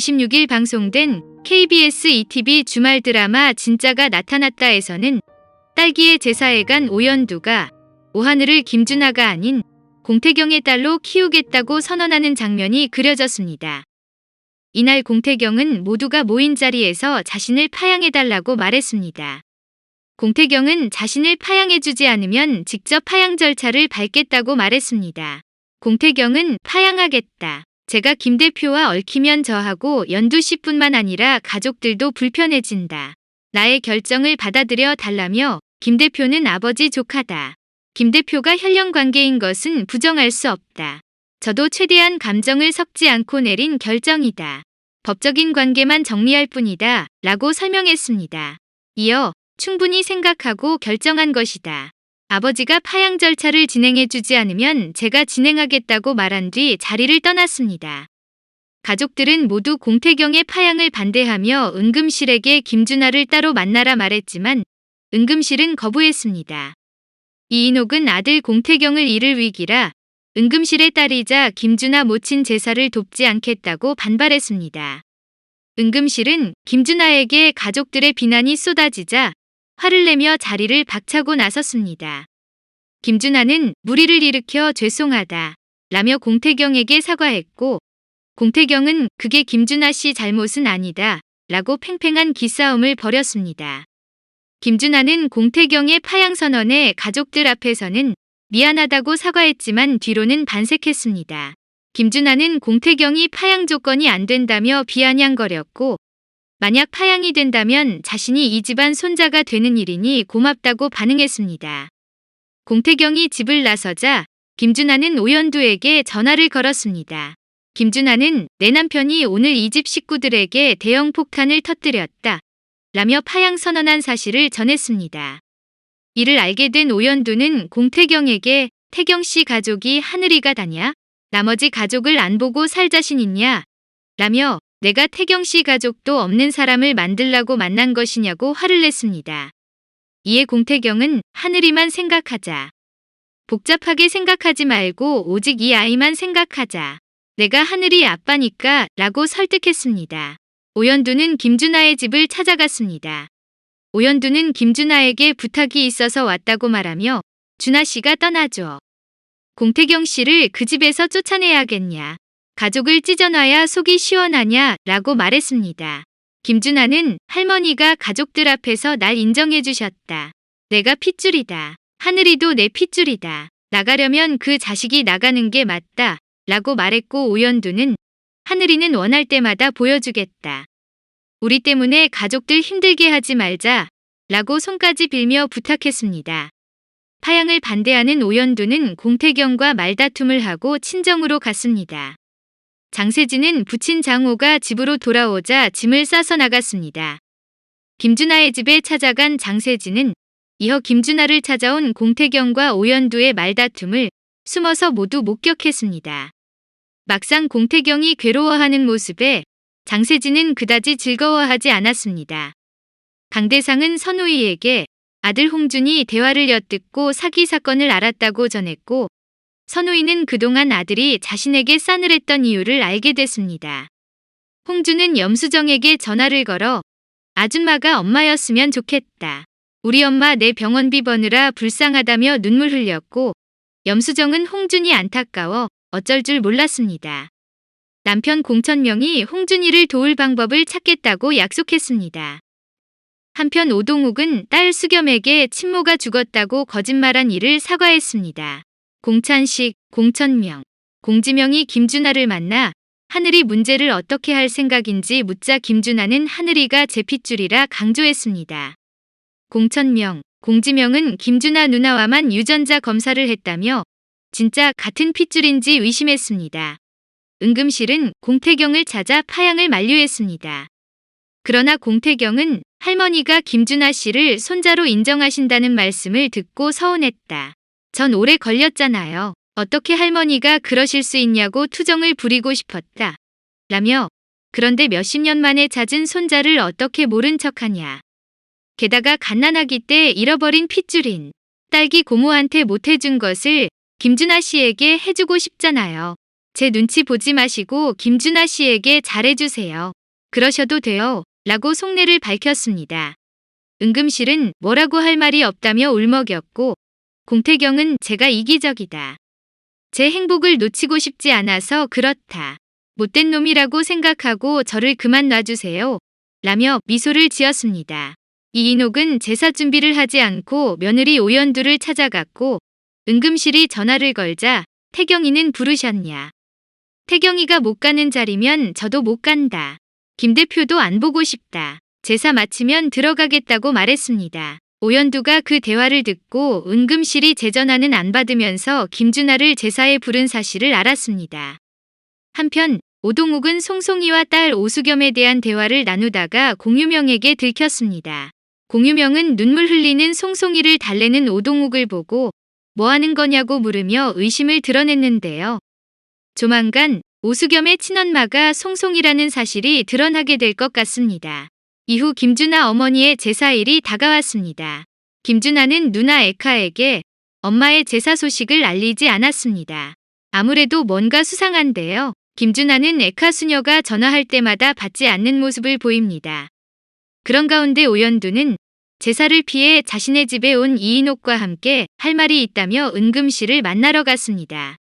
26일 방송된 KBS ETV 주말 드라마 진짜가 나타났다에서는 딸기의 제사에 간 오연두가 오하늘을 김준하가 아닌 공태경의 딸로 키우겠다고 선언하는 장면이 그려졌습니다. 이날 공태경은 모두가 모인 자리에서 자신을 파양해달라고 말했습니다. 공태경은 자신을 파양해주지 않으면 직접 파양 절차를 밟겠다고 말했습니다. 공태경은 파양하겠다. 제가 김 대표와 얽히면 저하고 연두 씨뿐만 아니라 가족들도 불편해진다. 나의 결정을 받아들여 달라며 김 대표는 아버지 조카다. 김 대표가 혈연 관계인 것은 부정할 수 없다. 저도 최대한 감정을 섞지 않고 내린 결정이다. 법적인 관계만 정리할 뿐이다. 라고 설명했습니다. 이어 충분히 생각하고 결정한 것이다. 아버지가 파양 절차를 진행해주지 않으면 제가 진행하겠다고 말한 뒤 자리를 떠났습니다. 가족들은 모두 공태경의 파양을 반대하며 은금실에게 김준하를 따로 만나라 말했지만 은금실은 거부했습니다. 이인옥은 아들 공태경을 잃을 위기라 은금실의 딸이자 김준하 모친 제사를 돕지 않겠다고 반발했습니다. 은금실은 김준하에게 가족들의 비난이 쏟아지자 화를 내며 자리를 박차고 나섰습니다. 김준하는 무리를 일으켜 죄송하다 라며 공태경에게 사과했고 공태경은 그게 김준하 씨 잘못은 아니다 라고 팽팽한 기싸움을 벌였습니다. 김준하는 공태경의 파양 선언에 가족들 앞에서는 미안하다고 사과했지만 뒤로는 반색했습니다. 김준하는 공태경이 파양 조건이 안 된다며 비아냥거렸고 만약 파양이 된다면 자신이 이 집안 손자가 되는 일이니 고맙다고 반응했습니다. 공태경이 집을 나서자 김준하는 오연두에게 전화를 걸었습니다. 김준하는 내 남편이 오늘 이 집 식구들에게 대형 폭탄을 터뜨렸다 라며 파양 선언한 사실을 전했습니다. 이를 알게 된 오연두는 공태경에게 태경 씨 가족이 하늘이가 다냐? 나머지 가족을 안 보고 살 자신 있냐? 라며 내가 태경 씨 가족도 없는 사람을 만들라고 만난 것이냐고 화를 냈습니다. 이에 공태경은 하늘이만 생각하자. 복잡하게 생각하지 말고 오직 이 아이만 생각하자. 내가 하늘이 아빠니까 라고 설득했습니다. 오연두는 김준하의 집을 찾아갔습니다. 오연두는 김준하에게 부탁이 있어서 왔다고 말하며 준하 씨가 떠나줘. 공태경 씨를 그 집에서 쫓아내야겠냐. 가족을 찢어놔야 속이 시원하냐 라고 말했습니다. 김준하는 할머니가 가족들 앞에서 날 인정해 주셨다. 내가 핏줄이다. 하늘이도 내 핏줄이다. 나가려면 그 자식이 나가는 게 맞다 라고 말했고 오연두는 하늘이는 원할 때마다 보여주겠다. 우리 때문에 가족들 힘들게 하지 말자 라고 손까지 빌며 부탁했습니다. 파양을 반대하는 오연두는 공태경과 말다툼을 하고 친정으로 갔습니다. 장세진은 부친 장호가 집으로 돌아오자 짐을 싸서 나갔습니다. 김준하의 집에 찾아간 장세진은 이어 김준하를 찾아온 공태경과 오연두의 말다툼을 숨어서 모두 목격했습니다. 막상 공태경이 괴로워하는 모습에 장세진은 그다지 즐거워하지 않았습니다. 강대상은 선우이에게 아들 홍준이 대화를 엿듣고 사기 사건을 알았다고 전했고 선우이는 그동안 아들이 자신에게 싸늘했던 이유를 알게 됐습니다. 홍준은 염수정에게 전화를 걸어 아줌마가 엄마였으면 좋겠다. 우리 엄마 내 병원비 버느라 불쌍하다며 눈물 흘렸고 염수정은 홍준이 안타까워 어쩔 줄 몰랐습니다. 남편 공천명이 홍준이를 도울 방법을 찾겠다고 약속했습니다. 한편 오동욱은 딸 수겸에게 친모가 죽었다고 거짓말한 일을 사과했습니다. 공찬식, 공천명, 공지명이 김준하를 만나 하늘이 문제를 어떻게 할 생각인지 묻자 김준하는 하늘이가 제 핏줄이라 강조했습니다. 공천명, 공지명은 김준하 누나와만 유전자 검사를 했다며 진짜 같은 핏줄인지 의심했습니다. 은금실은 공태경을 찾아 파양을 만류했습니다. 그러나 공태경은 할머니가 김준하 씨를 손자로 인정하신다는 말씀을 듣고 서운했다. 전 오래 걸렸잖아요. 어떻게 할머니가 그러실 수 있냐고 투정을 부리고 싶었다. 라며 그런데 몇십 년 만에 찾은 손자를 어떻게 모른 척하냐. 게다가 갓난아기 때 잃어버린 핏줄인 딸기 고모한테 못해준 것을 김준하 씨에게 해주고 싶잖아요. 제 눈치 보지 마시고 김준하 씨에게 잘해주세요. 그러셔도 돼요. 라고 속내를 밝혔습니다. 은금실은 뭐라고 할 말이 없다며 울먹였고 공태경은 제가 이기적이다. 제 행복을 놓치고 싶지 않아서 그렇다. 못된 놈이라고 생각하고 저를 그만 놔주세요. 라며 미소를 지었습니다. 이인옥은 제사 준비를 하지 않고 며느리 오연두를 찾아갔고 은금실이 전화를 걸자 태경이는 부르셨냐. 태경이가 못 가는 자리면 저도 못 간다. 김 대표도 안 보고 싶다. 제사 마치면 들어가겠다고 말했습니다. 오연두가 그 대화를 듣고 은금실이 제 전화는 안 받으면서 김준하를 제사에 부른 사실을 알았습니다. 한편 오동욱은 송송이와 딸 오수겸에 대한 대화를 나누다가 공유명에게 들켰습니다. 공유명은 눈물 흘리는 송송이를 달래는 오동욱을 보고 뭐 하는 거냐고 물으며 의심을 드러냈는데요. 조만간 오수겸의 친엄마가 송송이라는 사실이 드러나게 될 것 같습니다. 이후 김준하 어머니의 제사일이 다가왔습니다. 김준하는 누나 에카에게 엄마의 제사 소식을 알리지 않았습니다. 아무래도 뭔가 수상한데요. 김준하는 에카 수녀가 전화할 때마다 받지 않는 모습을 보입니다. 그런 가운데 오연두는 제사를 피해 자신의 집에 온 이인옥과 함께 할 말이 있다며 은금실을 만나러 갔습니다.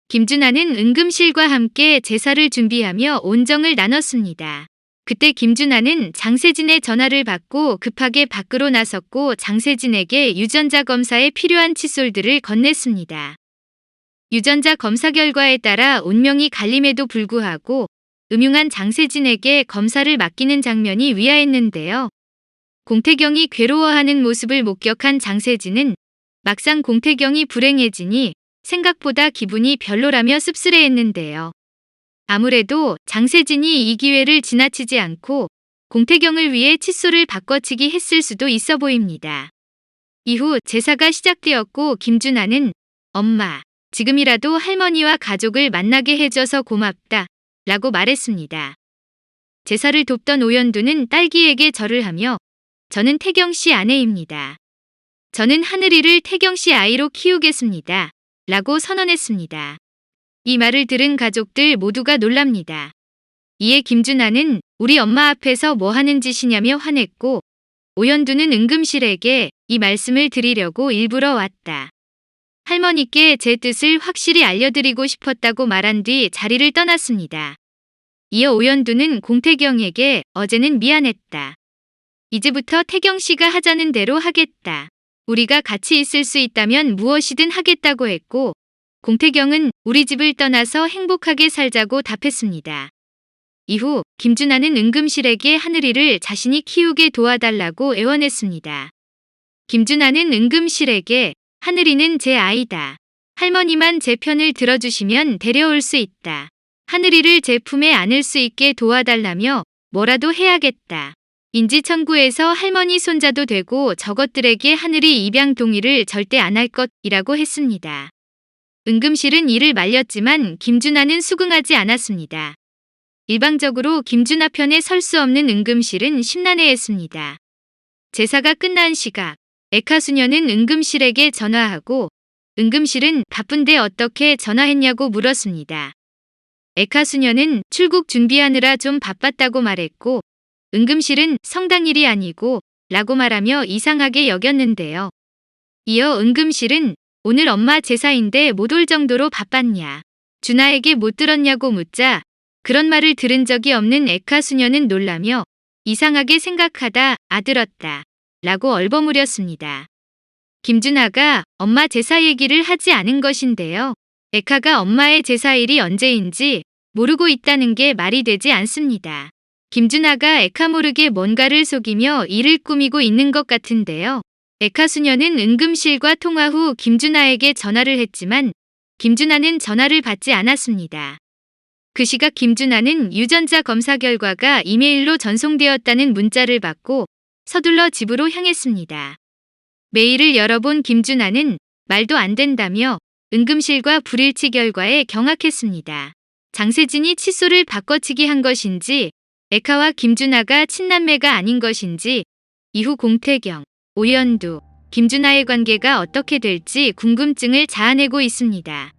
김준하는 은금실과 함께 제사를 준비하며 온정을 나눴습니다. 그때 김준하는 장세진의 전화를 받고 급하게 밖으로 나섰고 장세진에게 유전자 검사에 필요한 칫솔들을 건넸습니다. 유전자 검사 결과에 따라 운명이 갈림에도 불구하고 음흉한 장세진에게 검사를 맡기는 장면이 위화했는데요. 공태경이 괴로워하는 모습을 목격한 장세진은 막상 공태경이 불행해지니 생각보다 기분이 별로라며 씁쓸해했는데요. 아무래도 장세진이 이 기회를 지나치지 않고 공태경을 위해 칫솔을 바꿔치기 했을 수도 있어 보입니다. 이후 제사가 시작되었고 김준하는 엄마, 지금이라도 할머니와 가족을 만나게 해줘서 고맙다 라고 말했습니다. 제사를 돕던 오연두는 딸기에게 절을 하며 저는 태경 씨 아내입니다. 저는 하늘이를 태경 씨 아이로 키우겠습니다. 라고 선언했습니다. 이 말을 들은 가족들 모두가 놀랍니다. 이에 김준하는 우리 엄마 앞에서 뭐 하는 짓이냐며 화냈고 오연두는 은금실에게 이 말씀을 드리려고 일부러 왔다. 할머니께 제 뜻을 확실히 알려드리고 싶었다고 말한 뒤 자리를 떠났습니다. 이어 오연두는 공태경에게 어제는 미안했다. 이제부터 태경 씨가 하자는 대로 하겠다. 우리가 같이 있을 수 있다면 무엇이든 하겠다고 했고 공태경은 우리 집을 떠나서 행복하게 살자고 답했습니다. 이후 김준하는 은금실에게 하늘이를 자신이 키우게 도와달라고 애원했습니다. 김준하는 은금실에게 하늘이는 제 아이다. 할머니만 제 편을 들어주시면 데려올 수 있다. 하늘이를 제 품에 안을 수 있게 도와달라며 뭐라도 해야겠다. 인지청구에서 할머니 손자도 되고 저것들에게 하늘이 입양 동의를 절대 안 할 것이라고 했습니다. 은금실은 이를 말렸지만 김준하는 수긍하지 않았습니다. 일방적으로 김준하 편에 설 수 없는 은금실은 심란해했습니다. 제사가 끝난 시각, 에카수녀는 은금실에게 전화하고 은금실은 바쁜데 어떻게 전화했냐고 물었습니다. 에카수녀는 출국 준비하느라 좀 바빴다고 말했고 은금실은 성당일이 아니고 라고 말하며 이상하게 여겼는데요. 이어 은금실은 오늘 엄마 제사인데 못 올 정도로 바빴냐. 준하에게 못 들었냐고 묻자 그런 말을 들은 적이 없는 에카수녀는 놀라며 이상하게 생각하다 아들었다 라고 얼버무렸습니다. 김준하가 엄마 제사 얘기를 하지 않은 것인데요. 에카가 엄마의 제사일이 언제인지 모르고 있다는 게 말이 되지 않습니다. 김준하가 에카 모르게 뭔가를 속이며 일을 꾸미고 있는 것 같은데요. 에카 수녀는 은금실과 통화 후 김준하에게 전화를 했지만 김준하는 전화를 받지 않았습니다. 그 시각 김준하는 유전자 검사 결과가 이메일로 전송되었다는 문자를 받고 서둘러 집으로 향했습니다. 메일을 열어본 김준하는 말도 안 된다며 은금실과 불일치 결과에 경악했습니다. 장세진이 칫솔을 바꿔치기 한 것인지 에카와 김준하가 친남매가 아닌 것인지 이후 공태경, 오연두, 김준하의 관계가 어떻게 될지 궁금증을 자아내고 있습니다.